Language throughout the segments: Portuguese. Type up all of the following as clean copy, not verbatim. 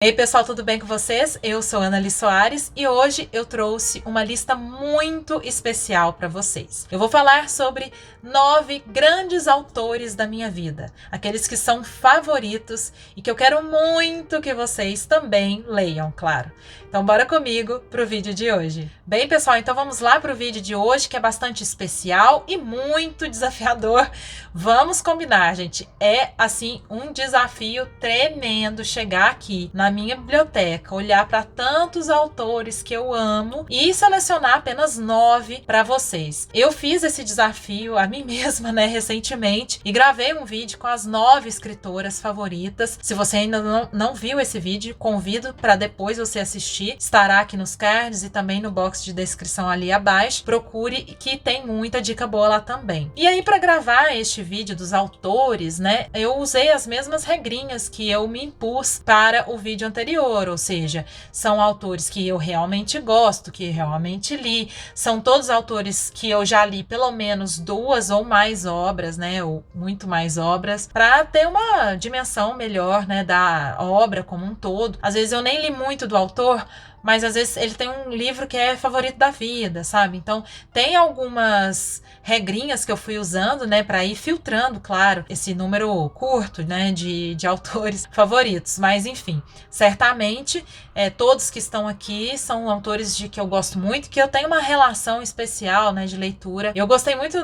Ei pessoal, tudo bem com vocês? Eu sou Ana Soares e hoje eu trouxe uma lista muito especial para vocês. Eu vou falar sobre 9 grandes autores da minha vida, aqueles que são favoritos e que eu quero muito que vocês também leiam, claro. Então bora comigo pro vídeo de hoje. Bem pessoal, então vamos lá pro vídeo de hoje, que é bastante especial e muito desafiador. Vamos combinar, gente, é assim um desafio tremendo chegar aqui na minha biblioteca, olhar para tantos autores que eu amo e selecionar apenas 9 para vocês. Eu fiz esse desafio a mim mesma, né, recentemente, e gravei um vídeo com as 9 escritoras favoritas. Se você ainda não viu esse vídeo, convido para depois você assistir. Estará aqui nos cards e também no box de descrição ali abaixo. Procure, que tem muita dica boa lá também. E aí, para gravar este vídeo dos autores, né, eu usei as mesmas regrinhas que eu me impus para o vídeo anterior, ou seja, são autores que eu realmente gosto, que realmente li, são todos autores que eu já li pelo menos 2 ou mais obras, né, ou muito mais obras, para ter uma dimensão melhor, né, da obra como um todo. Às vezes eu nem li muito do autor, mas às vezes ele tem um livro que é favorito da vida, sabe? Então tem algumas regrinhas que eu fui usando, né, para ir filtrando, claro, esse número curto, né, de autores favoritos. Mas enfim, certamente todos que estão aqui são autores de que eu gosto muito, que eu tenho uma relação especial, né, de leitura. Eu gostei muito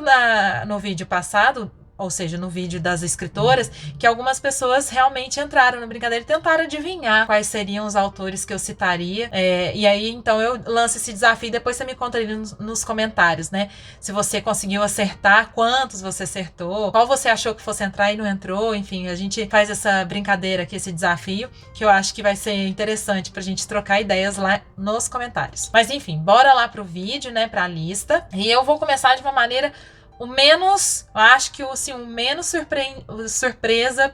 no vídeo passado, ou seja, no vídeo das escritoras, que algumas pessoas realmente entraram na brincadeira e tentaram adivinhar quais seriam os autores que eu citaria. E aí, então, eu lanço esse desafio e depois você me conta ali nos comentários, né? Se você conseguiu acertar, quantos você acertou, qual você achou que fosse entrar e não entrou, enfim, a gente faz essa brincadeira aqui, esse desafio, que eu acho que vai ser interessante pra gente trocar ideias lá nos comentários. Mas enfim, bora lá pro vídeo, né, pra lista. E eu vou começar de uma maneira o menos, eu acho que assim, o menos surpresa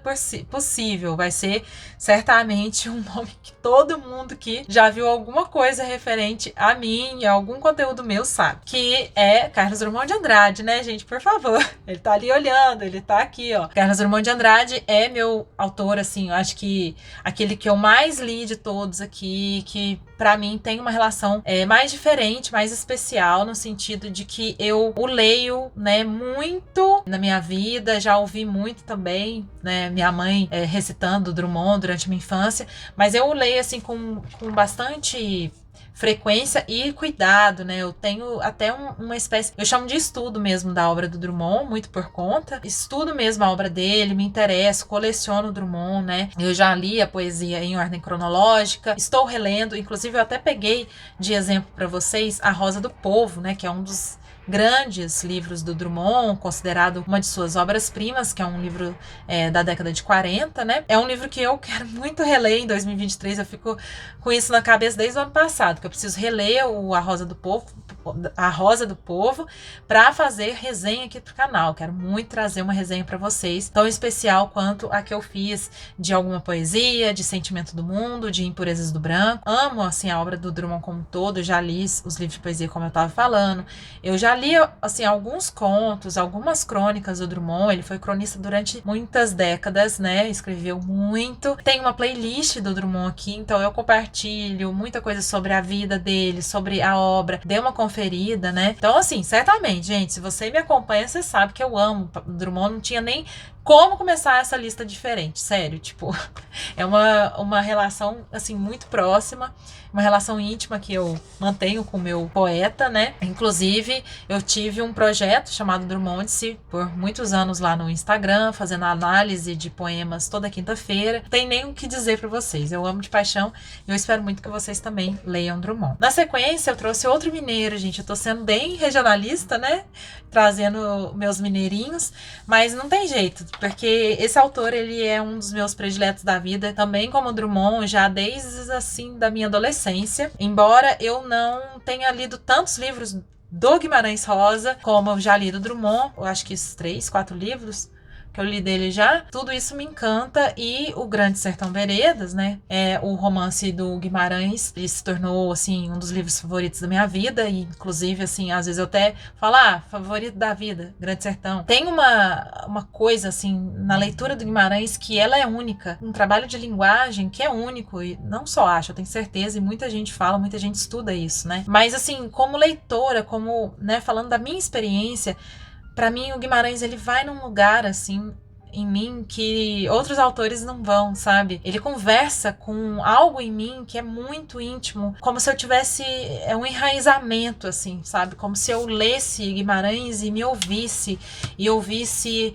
possível. Vai ser certamente um nome que todo mundo que já viu alguma coisa referente a mim, a algum conteúdo meu, sabe. Que é Carlos Drummond de Andrade, né, gente? Por favor. Ele tá ali olhando, ele tá aqui, ó. Carlos Drummond de Andrade é meu autor, assim, eu acho que aquele que eu mais li de todos aqui, que pra mim tem uma relação mais diferente, mais especial, no sentido de que eu o leio, né, muito na minha vida, já ouvi muito também, né, minha mãe recitando Drummond durante a minha infância, mas eu o leio assim com bastante frequência e cuidado, né? Eu tenho até uma espécie, eu chamo de estudo mesmo da obra do Drummond, muito por conta. Estudo mesmo a obra dele, me interesso, coleciono o Drummond, né? Eu já li a poesia em ordem cronológica, estou relendo, inclusive eu até peguei de exemplo para vocês A Rosa do Povo, né? Que é um dos grandes livros do Drummond, considerado uma de suas obras-primas, que é um livro da década de 40, né? É um livro que eu quero muito reler em 2023, eu fico com isso na cabeça desde o ano passado, que eu preciso reler A Rosa do Povo para fazer resenha aqui pro canal. Quero muito trazer uma resenha para vocês, tão especial quanto a que eu fiz de alguma poesia, de Sentimento do Mundo, de Impurezas do Branco. Amo, assim, a obra do Drummond como um todo, já li os livros de poesia como eu tava falando, eu já li, assim, alguns contos, algumas crônicas do Drummond. Ele foi cronista durante muitas décadas, né? Escreveu muito. Tem uma playlist do Drummond aqui, então eu compartilho muita coisa sobre a vida dele, sobre a obra. Dê uma conferida, né? Então, assim, certamente, gente, se você me acompanha, você sabe que eu amo Drummond. Não tinha nem como começar essa lista diferente, sério, tipo, é uma relação, assim, muito próxima, uma relação íntima que eu mantenho com o meu poeta, né? Inclusive, eu tive um projeto chamado Drummond-se por muitos anos lá no Instagram, fazendo análise de poemas toda quinta-feira. Tem nem o que dizer pra vocês, eu amo de paixão e eu espero muito que vocês também leiam Drummond. Na sequência, eu trouxe outro mineiro, gente, eu tô sendo bem regionalista, né? Trazendo meus mineirinhos, mas não tem jeito, porque esse autor, ele é um dos meus prediletos da vida, também como Drummond, já desde, assim, da minha adolescência. Embora eu não tenha lido tantos livros do Guimarães Rosa como eu já li do Drummond, eu acho que esses 3, 4 livros, que eu li dele já, tudo isso me encanta. E o Grande Sertão Veredas, né, é o romance do Guimarães, ele se tornou, assim, um dos livros favoritos da minha vida, e inclusive, assim, às vezes eu até falo, favorito da vida, Grande Sertão. Tem uma coisa, assim, na leitura do Guimarães que ela é única, um trabalho de linguagem que é único, e não só acho, eu tenho certeza, e muita gente fala, muita gente estuda isso, né, mas assim, como leitora, como, né, falando da minha experiência, pra mim o Guimarães, ele vai num lugar, assim, em mim que outros autores não vão, sabe? Ele conversa com algo em mim que é muito íntimo, como se eu tivesse um enraizamento, assim, sabe? Como se eu lesse Guimarães e me ouvisse, e ouvisse,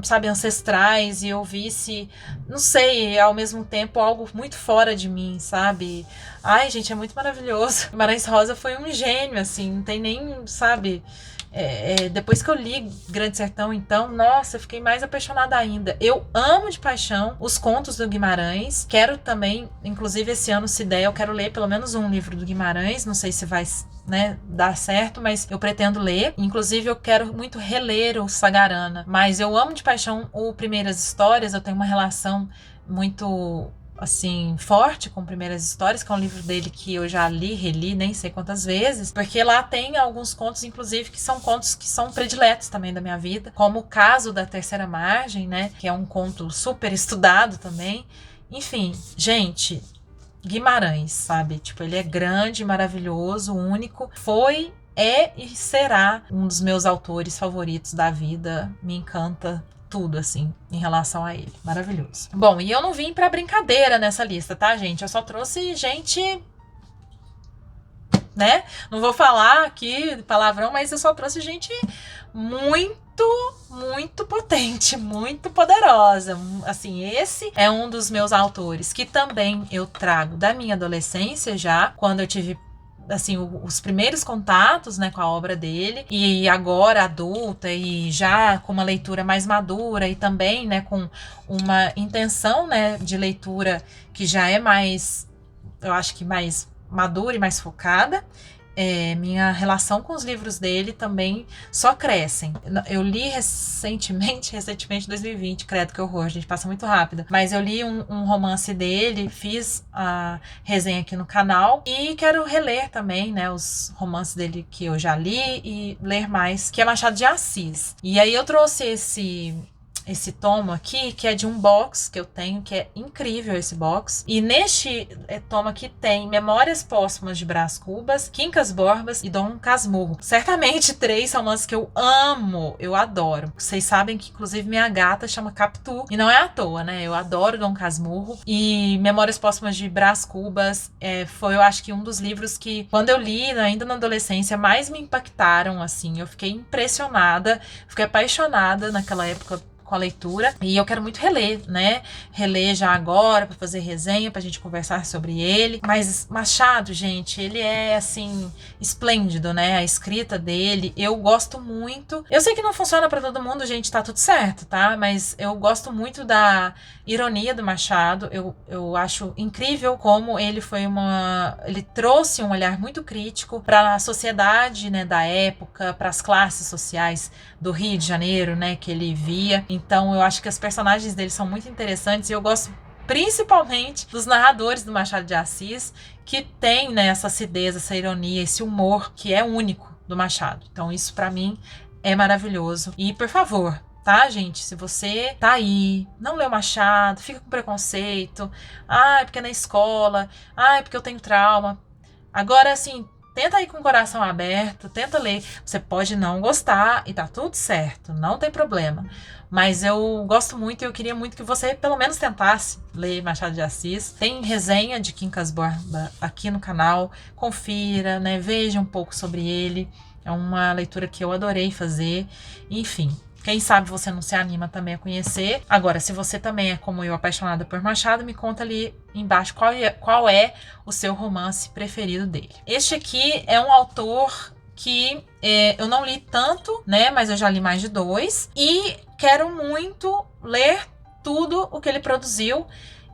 sabe, ancestrais, e ouvisse, não sei, ao mesmo tempo algo muito fora de mim, sabe? Ai, gente, é muito maravilhoso. Guimarães Rosa foi um gênio, assim, não tem nem, sabe... depois que eu li Grande Sertão, então, nossa, eu fiquei mais apaixonada ainda. Eu amo de paixão os contos do Guimarães. Quero também, inclusive esse ano, se der, eu quero ler pelo menos um livro do Guimarães. Não sei se vai, né, dar certo, mas eu pretendo ler. Inclusive, eu quero muito reler o Sagarana. Mas eu amo de paixão o Primeiras Histórias. Eu tenho uma relação muito... assim, forte com Primeiras Histórias, que é um livro dele que eu já li, reli, nem sei quantas vezes, porque lá tem alguns contos, inclusive, que são contos que são prediletos também da minha vida, como o Caso da Terceira Margem, né, que é um conto super estudado também. Enfim, gente, Guimarães, sabe, tipo, ele é grande, maravilhoso, único, foi, é e será um dos meus autores favoritos da vida, me encanta tudo, assim, em relação a ele. Maravilhoso. Bom, e eu não vim pra brincadeira nessa lista, tá, gente? Eu só trouxe gente, né? Não vou falar aqui palavrão, mas eu só trouxe gente muito potente, muito poderosa. Assim, esse é um dos meus autores que também eu trago da minha adolescência já, quando eu tive assim, os primeiros contatos, né, com a obra dele, e agora adulta e já com uma leitura mais madura e também, né, com uma intenção, né, de leitura que já é mais, eu acho que mais madura e mais focada. Minha relação com os livros dele também só crescem. Eu li recentemente, 2020, credo que horror, a gente passa muito rápido, mas eu li um romance dele, fiz a resenha aqui no canal e quero reler também, né, os romances dele que eu já li e ler mais, que é Machado de Assis. E aí eu trouxe esse tomo aqui, que é de um box que eu tenho, que é incrível esse box. E neste tomo aqui tem Memórias Póstumas de Brás Cubas, Quincas Borbas e Dom Casmurro. Certamente 3 romances que eu amo, eu adoro. Vocês sabem que, inclusive, minha gata chama Capitu, e não é à toa, né? Eu adoro Dom Casmurro. E Memórias Póstumas de Brás Cubas foi, eu acho que, um dos livros que, quando eu li, ainda na adolescência, mais me impactaram, assim. Eu fiquei impressionada, fiquei apaixonada naquela época com a leitura, e eu quero muito reler, né? Reler já agora, para fazer resenha, pra gente conversar sobre ele. Mas Machado, gente, ele é, assim, esplêndido, né? A escrita dele, eu gosto muito. Eu sei que não funciona para todo mundo, gente, tá tudo certo, tá? Mas eu gosto muito da ironia do Machado. Eu acho incrível como ele ele trouxe um olhar muito crítico para a sociedade, né, da época, para as classes sociais do Rio de Janeiro, né, que ele via. Então eu acho que os personagens dele são muito interessantes, e eu gosto principalmente dos narradores do Machado de Assis, que tem, né, essa acidez, essa ironia, esse humor que é único do Machado. Então isso pra mim é maravilhoso. E por favor, tá, gente? Se você tá aí, não leu Machado, fica com preconceito, é porque é na escola, é porque eu tenho trauma. Agora, assim, tenta ir com o coração aberto, tenta ler. Você pode não gostar e tá tudo certo, não tem problema. Mas eu gosto muito e eu queria muito que você pelo menos tentasse ler Machado de Assis. Tem resenha de Quincas Borba aqui no canal, confira, né? Veja um pouco sobre ele. É uma leitura que eu adorei fazer. Enfim, quem sabe você não se anima também a conhecer. Agora, se você também é como eu, apaixonada por Machado, me conta ali embaixo qual é o seu romance preferido dele. Este aqui é um autor que eu não li tanto, né? Mas eu já li mais de 2. E quero muito ler tudo o que ele produziu.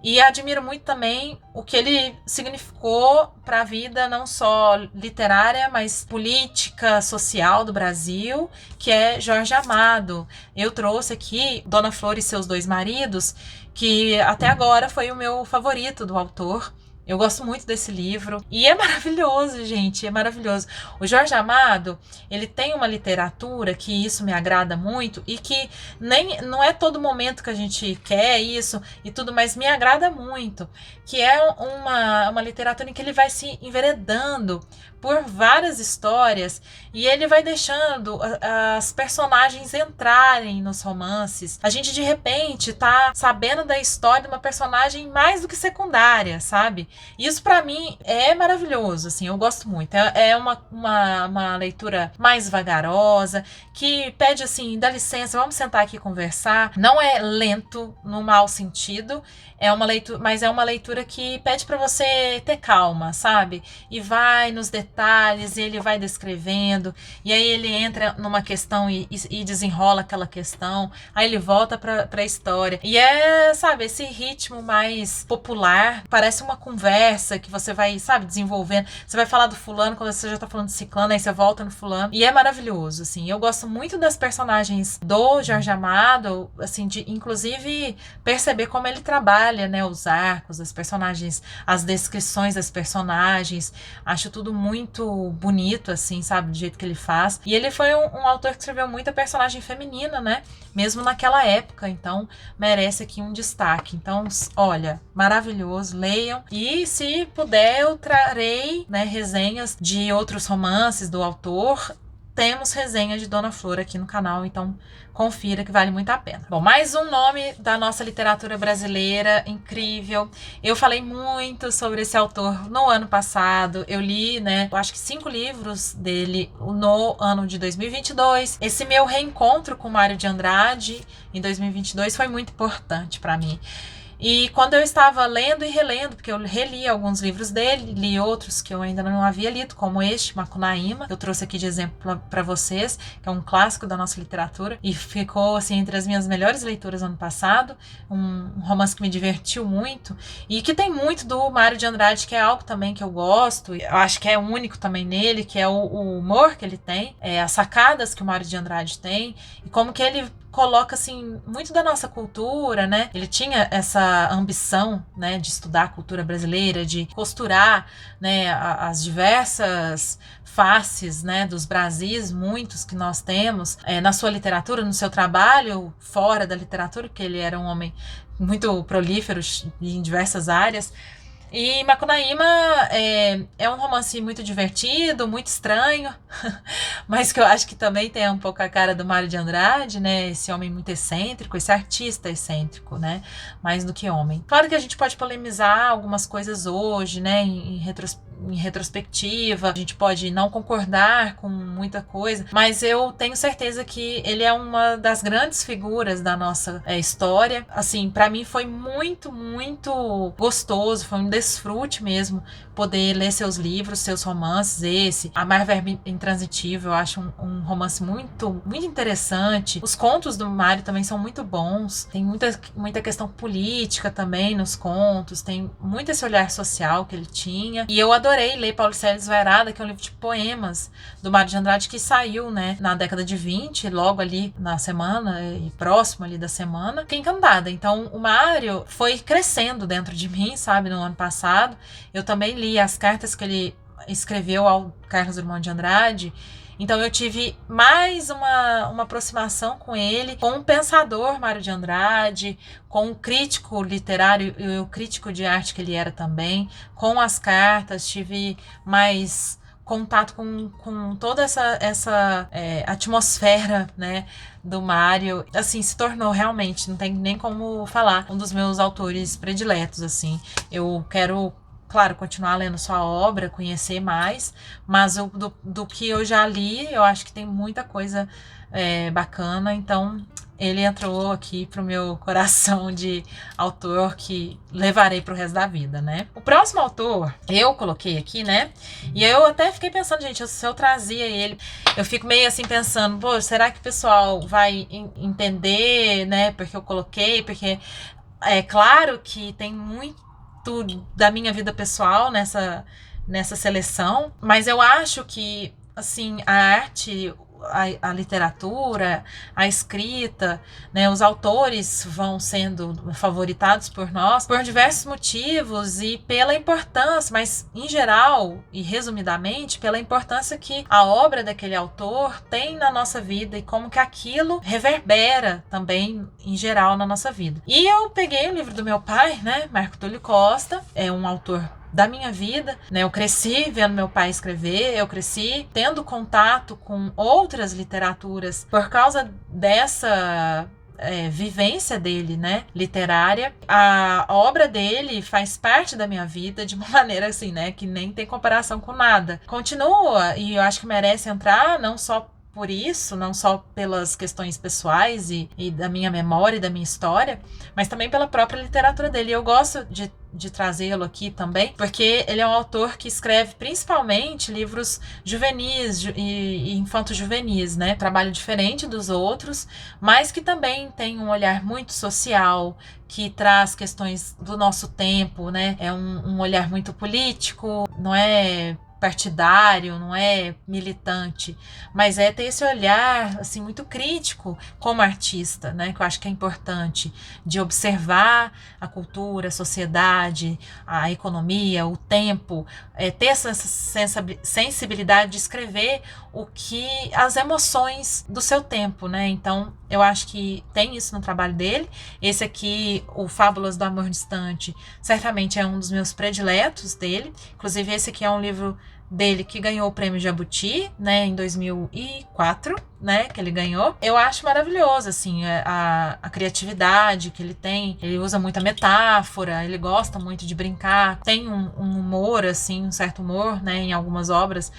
E admiro muito também o que ele significou para a vida não só literária, mas política, social do Brasil, que é Jorge Amado. Eu trouxe aqui Dona Flor e Seus Dois Maridos, que até agora foi o meu favorito do autor. Eu gosto muito desse livro e é maravilhoso, gente, é maravilhoso. O Jorge Amado, ele tem uma literatura que isso me agrada muito e que nem não é todo momento que a gente quer isso e tudo, mas me agrada muito, que é uma literatura em que ele vai se enveredando por várias histórias e ele vai deixando as personagens entrarem nos romances. A gente de repente tá sabendo da história de uma personagem mais do que secundária, sabe? Isso pra mim é maravilhoso, assim, eu gosto muito. É uma leitura mais vagarosa, que pede assim, dá licença, vamos sentar aqui e conversar. Não é lento no mau sentido, é uma leitura, mas é uma leitura que pede pra você ter calma, sabe? E vai nos detalhes, e ele vai descrevendo, e aí ele entra numa questão e desenrola aquela questão, aí ele volta pra história. E é, sabe, esse ritmo mais popular, parece uma conversa que você vai, sabe, desenvolvendo. Você vai falar do fulano quando você já tá falando de ciclano, aí você volta no fulano. E é maravilhoso, assim. Eu gosto muito das personagens do Jorge Amado, assim, de inclusive perceber como ele trabalha, né, os arcos, as personagens, as descrições das personagens. Acho tudo muito bonito, assim, sabe, do jeito que ele faz. E ele foi um autor que escreveu muita personagem feminina, né, mesmo naquela época, então merece aqui um destaque. Então, olha, maravilhoso, leiam. E se puder, eu trarei, né, resenhas de outros romances do autor. Temos resenha de Dona Flor aqui no canal, então confira que vale muito a pena. Bom, mais um nome da nossa literatura brasileira, incrível. Eu falei muito sobre esse autor no ano passado. Eu li, né, eu acho que 5 livros dele no ano de 2022. Esse meu reencontro com Mário de Andrade em 2022 foi muito importante para mim. E quando eu estava lendo e relendo, porque eu reli alguns livros dele, li outros que eu ainda não havia lido, como este, Macunaíma, que eu trouxe aqui de exemplo para vocês, que é um clássico da nossa literatura, e ficou assim entre as minhas melhores leituras ano passado, um romance que me divertiu muito, e que tem muito do Mário de Andrade, que é algo também que eu gosto, eu acho que é único também nele, que é o humor que ele tem, as sacadas que o Mário de Andrade tem, e como que ele coloca assim muito da nossa cultura, né? Ele tinha essa ambição, né, de estudar a cultura brasileira, de costurar, né, as diversas faces, né, dos Brasis, muitos que nós temos, na sua literatura, no seu trabalho fora da literatura, porque ele era um homem muito prolífero em diversas áreas. E Macunaíma é um romance muito divertido, muito estranho, mas que eu acho que também tem um pouco a cara do Mário de Andrade, né? Esse homem muito excêntrico, esse artista excêntrico, né? Mais do que homem. Claro que a gente pode polemizar algumas coisas hoje, né? Em retrospectiva, a gente pode não concordar com muita coisa, mas eu tenho certeza que ele é uma das grandes figuras da nossa história. Assim, para mim foi muito, muito gostoso, foi um desfrute mesmo poder ler seus livros, seus romances. Esse, Amar Verbo Intransitivo, eu acho um romance muito, muito interessante. Os contos do Mário também são muito bons, tem muita questão política também nos contos, tem muito esse olhar social que ele tinha, e eu adorei ler Paulicéia Desvairada, que é um livro de poemas do Mário de Andrade, que saiu, né, na década de 20, logo ali na semana, e próximo ali da semana. Fiquei encantada. Então, o Mário foi crescendo dentro de mim, sabe, no ano passado. Eu também li as cartas que ele escreveu ao Carlos Drummond de Andrade. Então eu tive mais uma aproximação com ele, com o pensador Mário de Andrade, com o crítico literário e o crítico de arte que ele era também, com as cartas, tive mais contato com toda essa atmosfera, né, do Mário. Assim, se tornou realmente, não tem nem como falar, um dos meus autores prediletos, assim. Eu quero, claro, continuar lendo sua obra, conhecer mais, mas do que eu já li, eu acho que tem muita coisa bacana, então ele entrou aqui pro meu coração de autor que levarei pro resto da vida, né? O próximo autor, eu coloquei aqui, né? E eu até fiquei pensando, gente, se eu trazia ele, eu fico meio assim pensando, pô, será que o pessoal vai entender, né? Porque eu coloquei, porque É claro que tem muito da minha vida pessoal nessa seleção, mas eu acho que, assim, a arte, a literatura, a escrita, né, os autores vão sendo favoritados por nós por diversos motivos e pela importância, mas em geral e resumidamente, pela importância que a obra daquele autor tem na nossa vida e como que aquilo reverbera também em geral na nossa vida. E eu peguei o livro do meu pai, né, Marco Túlio Costa, é um autor da minha vida, né? Eu cresci vendo meu pai escrever, eu cresci tendo contato com outras literaturas por causa dessa vivência dele, né, literária. A obra dele faz parte da minha vida de uma maneira assim, né, que nem tem comparação com nada. Continua, e eu acho que merece entrar, não só por isso, não só pelas questões pessoais e da minha memória e da minha história, mas também pela própria literatura dele. Eu gosto de trazê-lo aqui também, porque ele é um autor que escreve principalmente livros juvenis e infanto-juvenis, né? Trabalho diferente dos outros, mas que também tem um olhar muito social, que traz questões do nosso tempo, né? É um olhar muito político, não é partidário, não é militante, mas é ter esse olhar assim muito crítico como artista, né, que eu acho que é importante, de observar a cultura, a sociedade, a economia, o tempo, ter essa sensibilidade de escrever o que as emoções do seu tempo, né? Então eu acho que tem isso no trabalho dele. Esse aqui, o Fábulas do Amor Distante, certamente é um dos meus prediletos dele. Inclusive esse aqui é um livro dele que ganhou o prêmio Jabuti, né, em 2004, né, que ele ganhou. Eu acho maravilhoso, assim, a criatividade que ele tem. Ele usa muita metáfora, ele gosta muito de brincar. Tem um humor, assim, um certo humor, né, em algumas obras,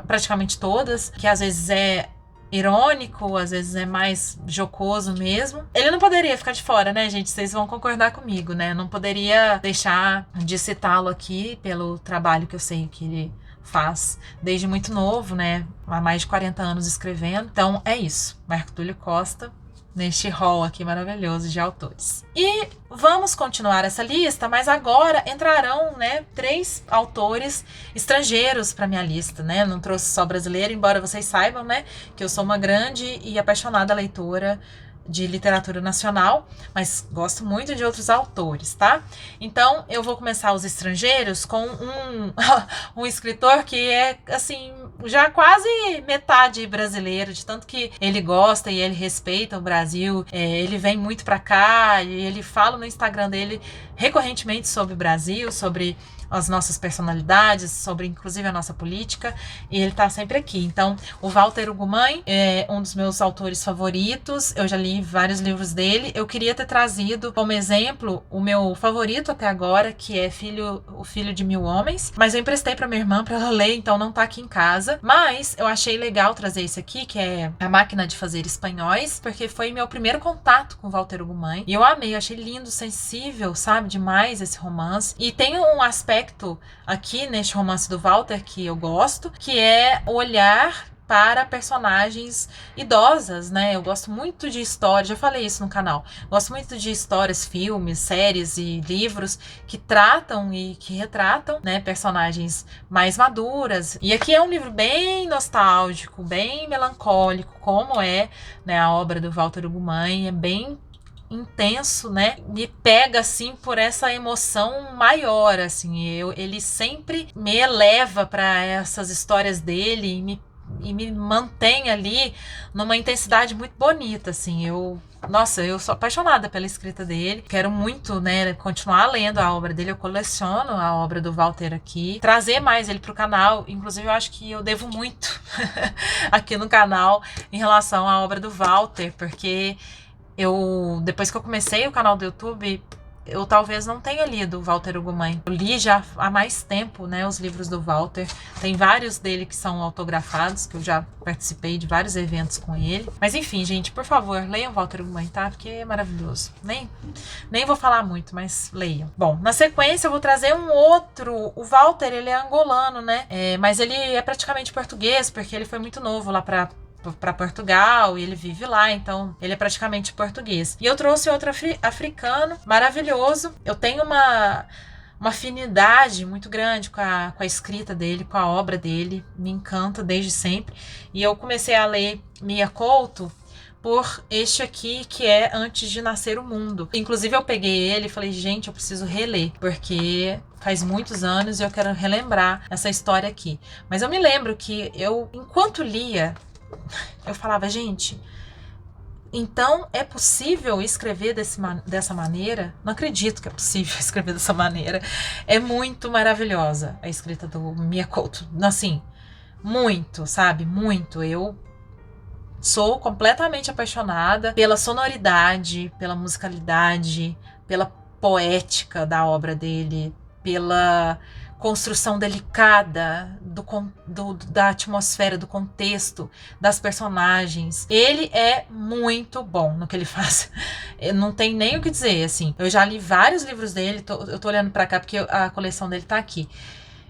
praticamente todas, que às vezes é irônico, às vezes é mais jocoso mesmo. Ele não poderia ficar de fora, né, gente? Vocês vão concordar comigo, né? Não poderia deixar de citá-lo aqui pelo trabalho que eu sei que ele faz desde muito novo, né? Há mais de 40 anos escrevendo. Então é isso. Marco Túlio Costa, neste hall aqui maravilhoso de autores. E vamos continuar essa lista, mas agora entrarão, né, 3 autores estrangeiros para minha lista, né? Não trouxe só brasileiro, embora vocês saibam, né, que eu sou uma grande e apaixonada leitora de literatura nacional, mas gosto muito de outros autores, tá? Então, eu vou começar os estrangeiros com um escritor que é, assim, já quase metade brasileiro, de tanto que ele gosta e ele respeita o Brasil. Ele vem muito pra cá e ele fala no Instagram dele recorrentemente sobre o Brasil, sobre as nossas personalidades, sobre inclusive a nossa política, e ele tá sempre aqui. Então, o Walter Ugumãe é um dos meus autores favoritos, eu já li vários livros dele. Eu queria ter trazido como exemplo o meu favorito até agora, que é O Filho de Mil Homens, mas eu emprestei pra minha irmã pra ela ler, então não tá aqui em casa. Mas eu achei legal trazer esse aqui, que é A Máquina de Fazer Espanhóis, porque foi meu primeiro contato com o Walter Ugumãe, e eu amei, eu achei lindo, sensível, sabe, demais esse romance. E tem um aspecto aqui neste romance do Walter que eu gosto, que é o olhar para personagens idosas, né? Eu gosto muito de histórias, já falei isso no canal, gosto muito de histórias, filmes, séries e livros que tratam e que retratam, né, personagens mais maduras. E aqui é um livro bem nostálgico, bem melancólico, como é, né, a obra do Walter Ugumãe, é bem intenso, né? Me pega assim por essa emoção maior, assim. Ele sempre me eleva para essas histórias dele e me mantém ali numa intensidade muito bonita, assim. Nossa, eu sou apaixonada pela escrita dele. Quero muito, né, continuar lendo a obra dele. Eu coleciono a obra do Walter aqui. Trazer mais ele pro canal. Inclusive, eu acho que eu devo muito aqui no canal em relação à obra do Walter, porque depois que eu comecei o canal do YouTube, eu talvez não tenha lido o Walter Ugumãe. Eu li já há mais tempo, né, os livros do Walter. Tem vários dele que são autografados, que eu já participei de vários eventos com ele. Mas enfim, gente, por favor, leiam Walter Ugumãe, tá? Porque é maravilhoso. Nem vou falar muito, mas leiam. Bom, na sequência eu vou trazer um outro. O Walter, ele é angolano, né? Mas ele é praticamente português, porque ele foi muito novo lá para para Portugal e ele vive lá, então ele é praticamente português. E eu trouxe outro africano maravilhoso. Eu tenho uma afinidade muito grande com a escrita dele, com a obra dele, me encanta desde sempre. E eu comecei a ler Mia Couto por este aqui, que é Antes de Nascer o Mundo. Inclusive eu peguei ele e falei, gente, eu preciso reler, porque faz muitos anos e eu quero relembrar essa história aqui. Mas eu me lembro que eu, enquanto lia, eu falava, gente, então é possível escrever dessa maneira? Não acredito que é possível escrever dessa maneira. É muito maravilhosa a escrita do Mia Couto. Assim, muito, sabe? Muito. Eu sou completamente apaixonada pela sonoridade, pela musicalidade, pela poética da obra dele, pela construção delicada da atmosfera, do contexto, das personagens. Ele é muito bom no que ele faz. Não tem nem o que dizer, assim. Eu já li vários livros dele, eu tô olhando pra cá porque a coleção dele tá aqui.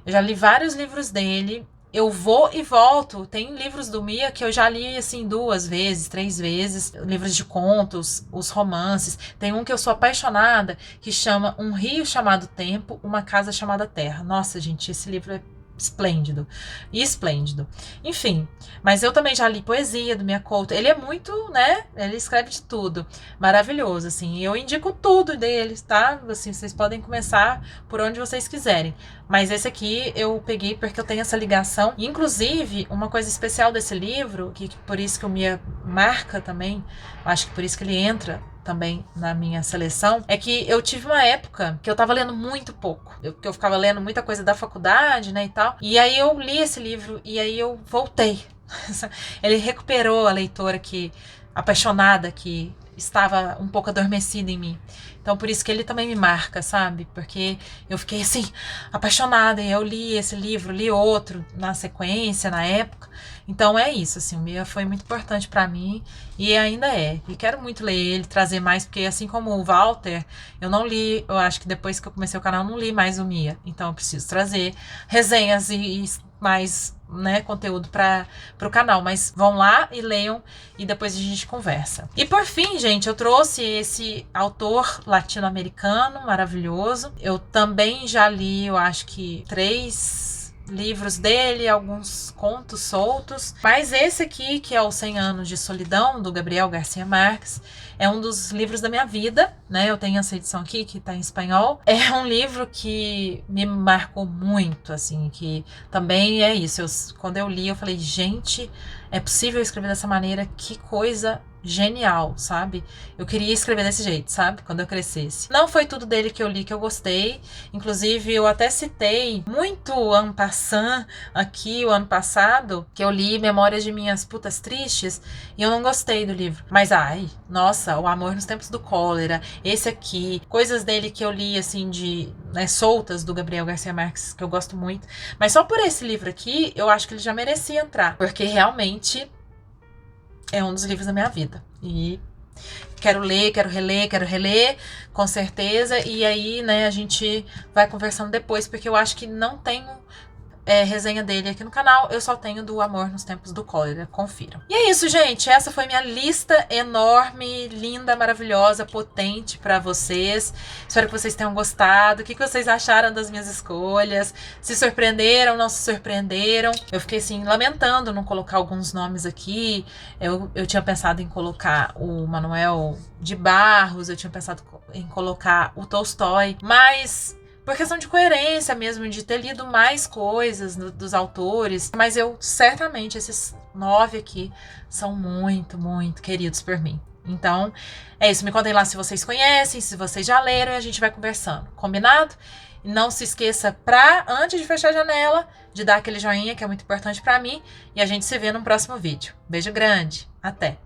Eu já li vários livros dele. Eu vou e volto. Tem livros do Mia que eu já li, assim, 2 vezes, 3 vezes. Livros de contos, os romances. Tem um que eu sou apaixonada, que chama Um Rio Chamado Tempo, Uma Casa Chamada Terra. Nossa, gente, esse livro é esplêndido. Esplêndido. Enfim, mas eu também já li poesia do Mia Couto. Ele é muito, né? Ele escreve de tudo. Maravilhoso, assim. Eu indico tudo dele, tá? Assim, vocês podem começar por onde vocês quiserem. Mas esse aqui eu peguei porque eu tenho essa ligação. Inclusive, uma coisa especial desse livro, que por isso que o Mia marca também, acho que por isso que ele entra também na minha seleção, é que eu tive uma época que eu tava lendo muito pouco. Que eu ficava lendo muita coisa da faculdade, né, e tal. E aí eu li esse livro e aí eu voltei. Ele recuperou a leitora apaixonada que estava um pouco adormecida em mim. Então, por isso que ele também me marca, sabe? Porque eu fiquei, assim, apaixonada. E eu li esse livro, li outro na sequência, na época. Então, é isso, assim. O Mia foi muito importante pra mim e ainda é. E quero muito ler ele, trazer mais, porque assim como o Walter, eu não li, eu acho que depois que eu comecei o canal, eu não li mais o Mia. Então, eu preciso trazer resenhas e mais, né, conteúdo para o canal, mas vão lá e leiam e depois a gente conversa. E por fim, gente, eu trouxe esse autor latino-americano maravilhoso. Eu também já li, eu acho que 3 livros dele, alguns contos soltos, mas esse aqui, que é o 100 Anos de Solidão, do Gabriel Garcia Marques, é um dos livros da minha vida, né? Eu tenho essa edição aqui, que tá em espanhol. É um livro que me marcou muito, assim, que também é isso. Quando eu li, eu falei, gente, é possível escrever dessa maneira? Que coisa genial, sabe? Eu queria escrever desse jeito, sabe? Quando eu crescesse. Não foi tudo dele que eu li que eu gostei. Inclusive, eu até citei muito en passant aqui o ano passado, que eu li Memórias de Minhas Putas Tristes, e eu não gostei do livro. Mas, ai, nossa, O Amor nos Tempos do Cólera, esse aqui, coisas dele que eu li, assim, né, soltas, do Gabriel Garcia Marques, que eu gosto muito. Mas só por esse livro aqui, eu acho que ele já merecia entrar, porque realmente é um dos livros da minha vida. E quero ler, quero reler, com certeza. E aí, né, a gente vai conversando depois, porque eu acho que não tenho resenha dele aqui no canal. Eu só tenho do Amor nos Tempos do Cólera. Confiram. E é isso, gente. Essa foi minha lista enorme, linda, maravilhosa, potente pra vocês. Espero que vocês tenham gostado. O que vocês acharam das minhas escolhas? Se surpreenderam, não se surpreenderam? Eu fiquei, assim, lamentando não colocar alguns nomes aqui. Eu tinha pensado em colocar o Manuel de Barros, eu tinha pensado em colocar o Tolstói, mas por questão de coerência mesmo, de ter lido mais coisas dos autores. Mas certamente, esses 9 aqui são muito, muito queridos por mim. Então, é isso. Me contem lá se vocês conhecem, se vocês já leram, e a gente vai conversando. Combinado? E não se esqueça, antes de fechar a janela, de dar aquele joinha, que é muito importante pra mim. E a gente se vê no próximo vídeo. Beijo grande. Até!